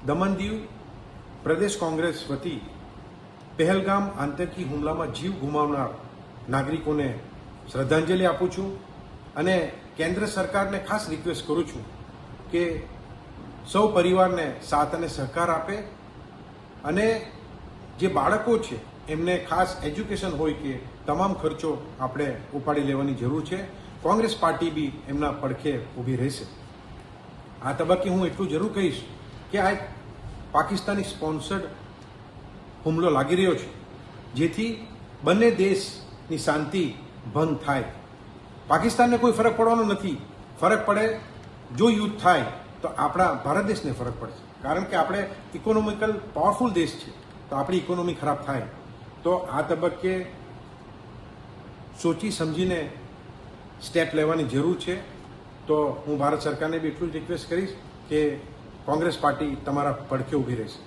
દમણ દીવ પ્રદેશ કોંગ્રેસ વતી પહેલગામ આતંકી હુમલામાં જીવ ગુમાવનાર નાગરિકોને શ્રદ્ધાંજલિ આપું છું અને કેન્દ્ર સરકારને ખાસ રિક્વેસ્ટ કરું છું કે સૌ પરિવારને સાથ અને સહકાર આપે અને જે બાળકો છે એમને ખાસ એજ્યુકેશન હોય કે તમામ ખર્ચો આપણે ઉપાડી લેવાની જરૂર છે. કોંગ્રેસ પાર્ટી બી એમના પડખે ઊભી રહેશે. આ તબક્કે હું એટલું જરૂર કહીશ કે આ પાકિસ્તાની સ્પોન્સર્ડ હુમલો લાગી રહ્યો છે, જેથી બંને દેશની શાંતિ ભંગ થાય. પાકિસ્તાનને કોઈ ફરક પડવાનો નથી. ફરક પડે જો યુદ્ધ થાય તો આપણા ભારત દેશને ફરક પડશે, કારણ કે આપણે ઇકોનોમિકલ પાવરફુલ દેશ છે, તો આપણી ઇકોનોમી ખરાબ થાય. તો આ તબક્કે સોચી સમજીને સ્ટેપ લેવાની જરૂર છે. તો હું ભારત સરકારને બી એટલું જ રિક્વેસ્ટ કરીશ કે કોંગ્રેસ પાર્ટી તમારા પડખે ઊભી રહેશે.